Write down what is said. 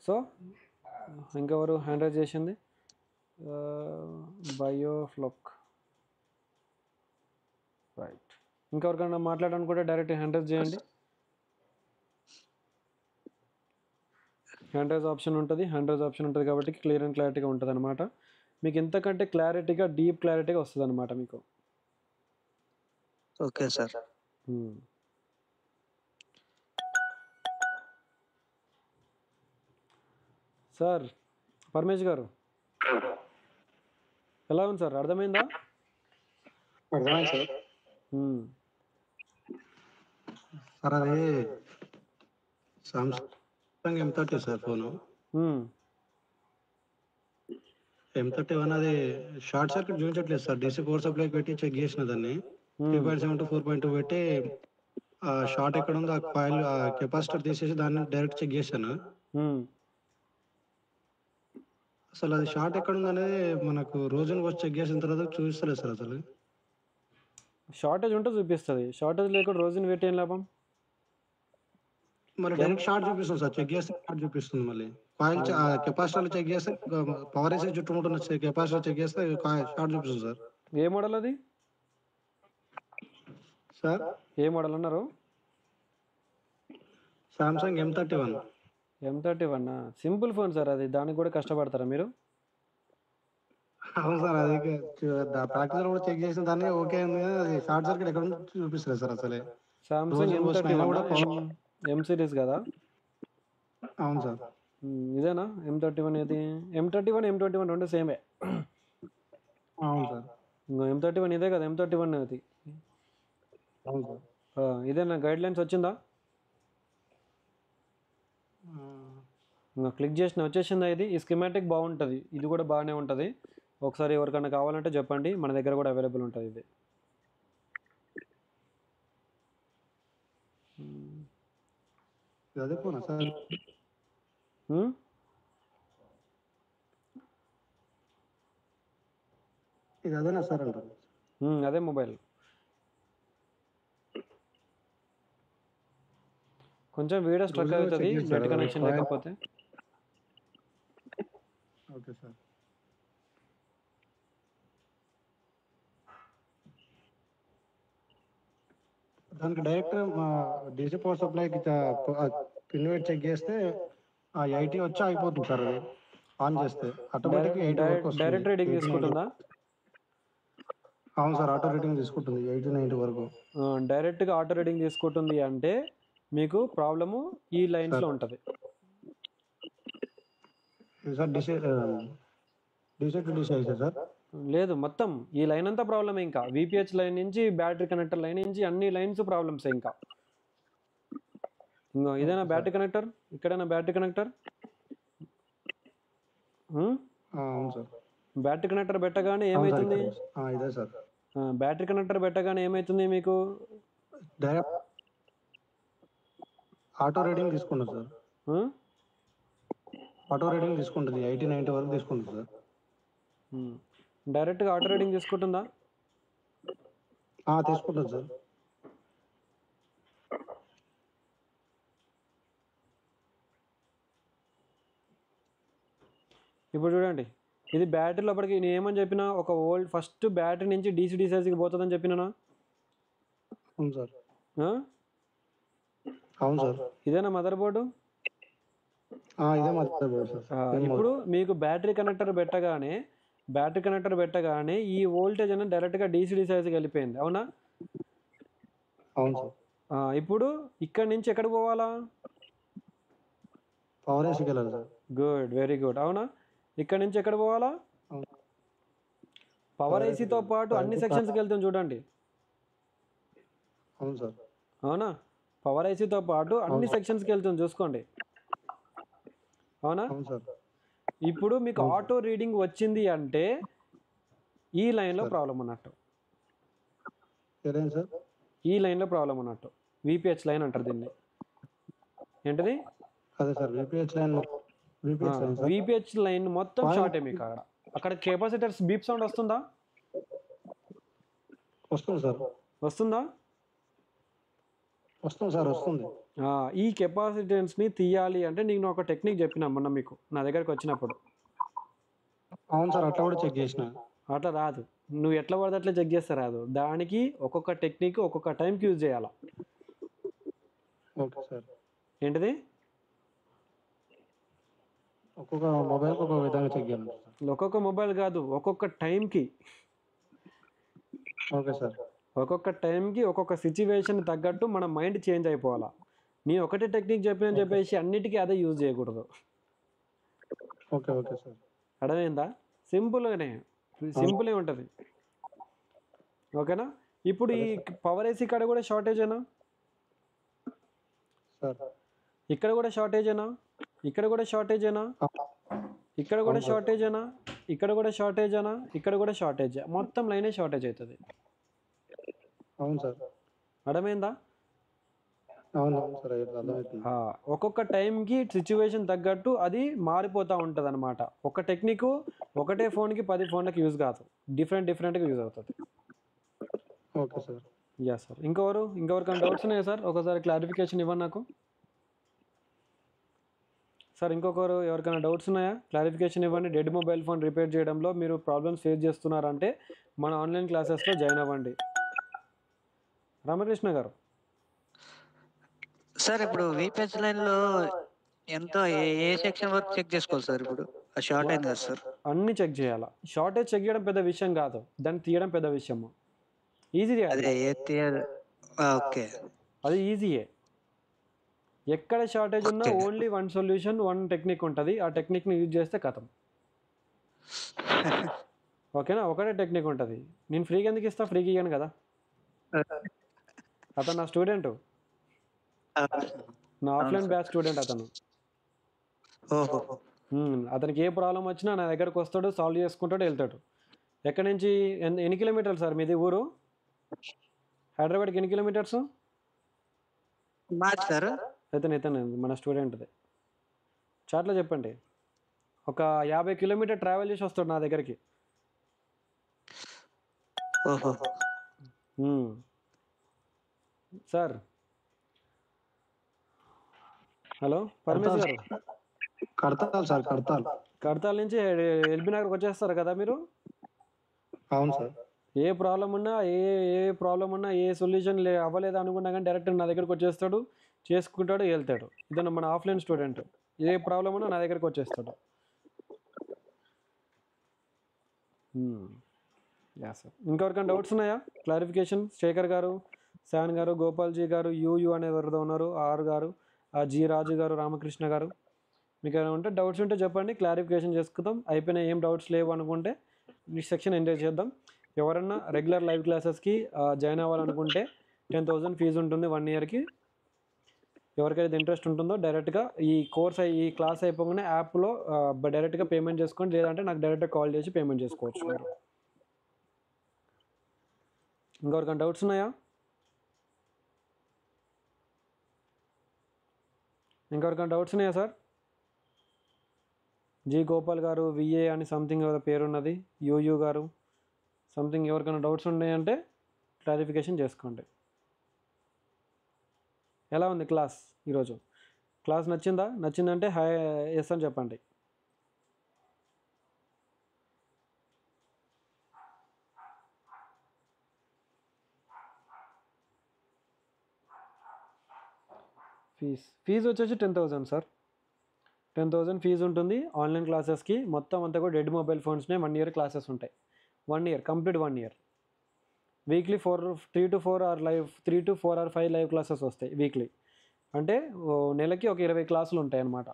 So ఇంకెవరు hand raise చేసింది? బయోఫ్లోక్, right. ఇంకెవరికైనా మాట్లాడాలనుకుంటే డైరెక్ట్ హ్యాండ్ రైజ్ చేయండి. హ్యాండ్ రైజ్ ఆప్షన్ ఉంటుంది కాబట్టి క్లియర్ అండ్ క్లారిటీగా ఉంటుంది అనమాట. మీకు ఇంతకంటే క్లారిటీగా, డీప్ క్లారిటీగా వస్తుంది అనమాట మీకు. Okay sir. సార్ పరమేష్ గారు ఎలా ఉంది సార్? అర్థమైందా? అర్థమైంది సార్. సార్ అది Samsung M30 sir phone. M31 అది షార్ట్ సర్క్యూట్ చూపించట్లేదు సార్. DC పవర్ సప్లై పెట్టి చెక్ చేసిన దాన్ని 3.7 to 4.2 పెట్టి షార్ట్ ఎక్కడ ఉందో ఆ కాయిల్ కెపాసిటర్ తీసేసి దాన్ని డైరెక్ట్ చెక్ చేశాను. అసలు అది షార్ట్ ఎక్కడ ఉందనేది మనకు రోజును వచ్చి చెక్ చేసిన తర్వాత చూపిస్తలేదు సార్. అసలు షార్టేజ్ ఉంటే చూపిస్తుంది, షార్టేజ్ లేకుండా రోజుని పెట్టి ఏం లాభం? మరి డైరెక్ట్ షార్ట్ చూపిస్తుంది సార్. చెక్ చేస్తే షార్ట్ చూపిస్తుంది. మళ్ళీ కాయిల్ కెపాసిటర్ చెక్ చేస్తే పవర్ వేసే చుట్టుముట్టున్న కెపాసిటర్ చెక్ చేస్తే షార్ట్ చూపిస్తుంది సార్. ఏ మోడల్ అది సార్? ఏ మోడల్ అన్నారు? Samsung M31. M31 simple phone sir అది. దానికి కూడా కష్టపడతారా మీరు? అవును సార్. అది ప్రాక్టీస్ కూడా చెక్ చేసిన దాన్ని ఓకే ఉంది. అది షార్ట్ సర్క్యూట్ ఎక్కడ చూపిస్తుంది సార్. అసలే సామ్సంగ్ M31 M సిరీస్ కదా? అవును సార్. ఇదేనా M31? ఏది M31 M21 రెండు సేమే. అవును సార్. M31 ఇదే కదా? M31 అది. అవును సార్. ఇదేనా గైడ్ లైన్స్ వచ్చిందా? క్లిక్ చేసిన వచ్చేసిందా? ఇది ఈ స్కీమాటిక్ బాగుంటుంది, ఇది కూడా బాగానే ఉంటుంది. ఒకసారి ఎవరికైనా కావాలంటే చెప్పండి, మన దగ్గర కూడా అవైలబుల్ ఉంటుంది ఇది. అదే ఫోనా సార్? ఇది అదేనా సార్ అంటారు? అదే మొబైల్. కొంచెం వీడియో స్ట్రక్ అవుతుంది నెట్ కనెక్షన్ లేకపోతే. Okay sir. దానికి డైరెక్ట్ మా DC పవర్ సప్లైకి పిన్ పెట్టి చెక్ చేస్తే ఆ 80 వచ్చి ఆగిపోతుంది సార్. అది ఆన్ చేస్తే ఆటోమేటిక్ 80 వరకు వస్తుంది. డైరెక్ట్ రీడింగ్ తీసుకుంటుందా? అవును సార్. ఆటో రీడింగ్ తీసుకుంటుంది 80-90 వరకు. డైరెక్ట్గా ఆటో రీడింగ్ తీసుకుంటుంది అంటే మీకు ప్రాబ్లము ఈ లైన్స్లో ఉంటుంది సార్. DC టు DC అయితే సార్ లేదు, మొత్తం ఈ లైన్ అంతా ప్రాబ్లమే. ఇంకా VPH లైన్ నుంచి బ్యాటరీ కనెక్టర్ లైన్ నుంచి అన్ని లైన్స్ ప్రాబ్లమ్స్. ఇంకా ఇదేనా బ్యాటరీ కనెక్టర్? ఇక్కడైనా బ్యాటరీ కనెక్టర్? అవును సార్. బ్యాటరీ కనెక్టర్ పెట్టగానే ఏమవుతుంది? ఇదే సార్. బ్యాటరీ కనెక్టర్ పెట్టగానే ఏమవుతుంది మీకు? డైరెక్ట్ ఆటో రీడింగ్ తీసుకుంటుంది సార్. ఆటో రీడింగ్ తీసుకుంటుంది 80-90 వరకు తీసుకుంటుంది సార్. డైరెక్ట్గా ఆటో రీడింగ్ తీసుకుంటుందా? తీసుకుంటుంది సార్. ఇప్పుడు చూడండి, ఇది బ్యాటరీ లోపలికి నేను ఏమని చెప్పినా, ఒక ఓల్డ్ ఫస్ట్ బ్యాటరీ నుంచి DC డిసైజ్కి పోతుందని చెప్పినా. అవును సార్. అవును సార్. ఇదేనా మదర్ బోర్డు? ఇదే మదర్ బోర్డు సార్. ఇప్పుడు మీకు బ్యాటరీ కనెక్టర్ పెట్టగానే ఈ వోల్టేజ్ అనేది డైరెక్ట్గా DC డిసైజ్కి వెళ్ళిపోయింది, అవునా? అవును సార్. ఇప్పుడు ఇక్కడ నుంచి ఎక్కడికి పోవాలా? పవర్ ఏసీకి వెళ్ళాలి సార్. Good, very good. అవునా? ఇక్కడ నుంచి ఎక్కడ పోవాలా? పవర్ ఏసీతో పాటు అన్ని సెక్షన్స్కి వెళ్తాం చూడండి. అవును సార్. అవునా? పవర్ ఏసీతో పాటు అన్ని సెక్షన్స్కి వెళ్తాం చూసుకోండి, అవునా? ఇప్పుడు మీకు ఆటో రీడింగ్ వచ్చింది అంటే ఈ లైన్లో ప్రాబ్లం ఉన్నట్టు. ఈ లైన్లో ప్రాబ్లం ఉన్నట్టు. VPH లైన్ అంటారు దీన్ని. ఏంటిది? VPH లైన్ మొత్తం షార్ట్ మీకు. అక్కడ కెపాసిటర్స్ బీప్ సౌండ్ వస్తుందా? వస్తుంది సార్. వస్తుందా? వస్తుంది సార్, వస్తుంది. ఈ కెపాసిటెన్స్ని తీయాలి అంటే నేను ఒక టెక్నిక్ చెప్పిన మొన్న మీకు నా దగ్గరకు వచ్చినప్పుడు. అవును సార్, అట్లా కూడా చెక్ చేసిన. అట్లా రాదు, నువ్వు ఎట్లా పడితే అట్లా చెక్ చేస్తే రాదు. దానికి ఒక్కొక్క టెక్నిక్ ఒక్కొక్క టైంకి యూజ్ చేయాలా. Okay sir. ఏంటిది? ఒక్కొక్క మొబైల్కి ఒక్కొక్క విధంగా చెక్ చేయాలి. ఒక్కొక్క మొబైల్ కాదు, ఒక్కొక్క టైంకి. Okay sir. ఒక్కొక్క టైంకి ఒక్కొక్క సిచ్యువేషన్ తగ్గట్టు మన మైండ్ చేంజ్ అయిపోవాలా. నీ ఒకటే టెక్నిక్ చెప్పిన చెప్పేసి అన్నిటికీ అదే యూజ్ చేయకూడదు. Okay okay sir. అర్థమైందా? సింపుల్గానే, సింపులే ఉంటుంది. ఓకేనా? ఇప్పుడు ఈ పవర్ ఏసీ కాడ కూడా షార్టేజేనా? సార్ ఇక్కడ కూడా షార్టేజేనా? ఇక్కడ కూడా షార్టేజేనా? ఇక్కడ కూడా షార్టేజేనా? ఇక్కడ కూడా షార్టేజేనా? ఇక్కడ కూడా షార్టేజ్. మొత్తం లైనే షార్టేజ్ అవుతుంది. అవును సార్. అర్థమైందా? అవును సార్, అర్థమవుతుంది. ఒక్కొక్క టైంకి సిచ్యువేషన్ తగ్గట్టు అది మారిపోతూ ఉంటుంది అనమాట. ఒక టెక్నిక్ ఒకటే ఫోన్కి 10 ఫోన్లకి యూజ్ కాదు, డిఫరెంట్గా యూజ్ అవుతుంది. Okay sir. Yeah sir. ఇంకెవరికైనా డౌట్స్ ఉన్నాయా సార్? ఒకసారి క్లారిఫికేషన్ ఇవ్వండి నాకు సార్. ఇంకొకరు ఎవరికైనా డౌట్స్ ఉన్నాయా? క్లారిఫికేషన్ ఇవ్వండి. డెడ్ మొబైల్ ఫోన్ రిపేర్ చేయడంలో మీరు ప్రాబ్లమ్స్ ఫేస్ చేస్తున్నారంటే మన ఆన్లైన్ క్లాసెస్లో జాయిన్ అవ్వండి. రామకృష్ణ గారు సార్, ఇప్పుడు వీపీహెచ్ లైన్లో ఎంత ఏ సెక్షన్ వరకు చెక్ చేసుకోవాలి సార్? ఇప్పుడు షార్ట్ అయింది కదా సార్? అన్నీ చెక్ చేయాలా. షార్టేజ్ చెక్ చేయడం పెద్ద విషయం కాదు, దాన్ని తీయడం పెద్ద విషయము. ఈజీ ఓకే, అది ఈజీయే. ఎక్కడ షార్టేజ్ ఉన్నా only one solution, one technique ఉంటుంది. ఆ టెక్నిక్ని యూజ్ చేస్తే కథం. ఓకేనా? ఒకటే టెక్నిక్ ఉంటుంది. నేను ఫ్రీగా ఎందుకు ఇస్తా? ఫ్రీగా ఇయ్యాను కదా. అతను నా స్టూడెంట్, నా ఆఫ్లైన్ బ్యాచ్ స్టూడెంట్ అతను. అతనికి ఏ ప్రాబ్లం వచ్చినా నా దగ్గరకు వస్తాడు, సాల్వ్ చేసుకుంటాడు, వెళ్తాడు. ఎక్కడి నుంచి ఎన్ని కిలోమీటర్లు సార్ మీది ఊరు? హైదరాబాద్కి ఎన్ని కిలోమీటర్స్? ఇతను మన స్టూడెంట్ది. చాట్లో చెప్పండి. ఒక 50 కిలోమీటర్ ట్రావెల్ చేసి వస్తాడు నా దగ్గరికి. సార్ హలో పరమేశ్వర్ గారు, కడతాల్ నుంచి ఎల్బీ నగర్కి వచ్చేస్తారు కదా మీరు? అవును సార్. ఏ ప్రాబ్లం ఉన్నా ఏ సొల్యూషన్ అవ్వలేదు అనుకున్నా కానీ డైరెక్ట్ నా దగ్గరకు వచ్చేస్తాడు, చేసుకుంటాడు, వెళ్తాడు. ఇతను మన ఆఫ్లైన్ స్టూడెంట్. ఏ ప్రాబ్లం ఉన్నా నా దగ్గరకు వచ్చేస్తాడు. Yeah sir. ఇంకెవరికైనా డౌట్స్ ఉన్నాయా? క్లారిఫికేషన్ శేఖర్ గారు, శాన్ గారు, గోపాల్జీ గారు, యూ అనేది ఎవరిదో ఉన్నారు, ఆర్ గారు, జీ రాజు గారు, రామకృష్ణ గారు, మీకు ఏమైనా ఉంటే డౌట్స్ ఉంటే చెప్పండి, క్లారిఫికేషన్ చేసుకుందాం. అయిపోయినా ఏం డౌట్స్ లేవు అనుకుంటే ఈ సెక్షన్ ఎంజాయ్ చేద్దాం. ఎవరన్నా రెగ్యులర్ లైవ్ క్లాసెస్కి జాయిన్ అవ్వాలనుకుంటే 10,000 ఫీజు ఉంటుంది 1 ఇయర్కి. ఎవరికైతే ఇంట్రెస్ట్ ఉంటుందో డైరెక్ట్గా ఈ క్లాస్ అయిపోగానే యాప్లో డైరెక్ట్గా పేమెంట్ చేసుకోండి, లేదంటే నాకు డైరెక్ట్గా కాల్ చేసి పేమెంట్ చేసుకోవచ్చు మీరు. ఇంకెవరికైనా డౌట్స్ ఉన్నాయా? సార్? జీ గోపాల్ గారు, విఏ అని సంథింగ్ పేరు ఉన్నది, యూయూ గారు సంథింగ్. ఎవరికైనా డౌట్స్ ఉన్నాయంటే క్లారిఫికేషన్ చేసుకోండి. ఎలా ఉంది క్లాస్ ఈరోజు? క్లాస్ నచ్చిందంటే హాయ్ ఎస్ అని చెప్పండి. ఫీజు వచ్చేసి 10,000 సార్. 10,000 ఫీజు ఉంటుంది ఆన్లైన్ క్లాసెస్కి. మొత్తం అంతా కూడా డెడ్ మొబైల్ ఫోన్స్నే 1 ఇయర్ క్లాసెస్ ఉంటాయి. 1 year complete 1 year. Weekly 3 to 4 or 5 live classes వస్తాయి వీక్లీ. అంటే నెలకి ఒక 20 క్లాసులు ఉంటాయి అన్నమాట.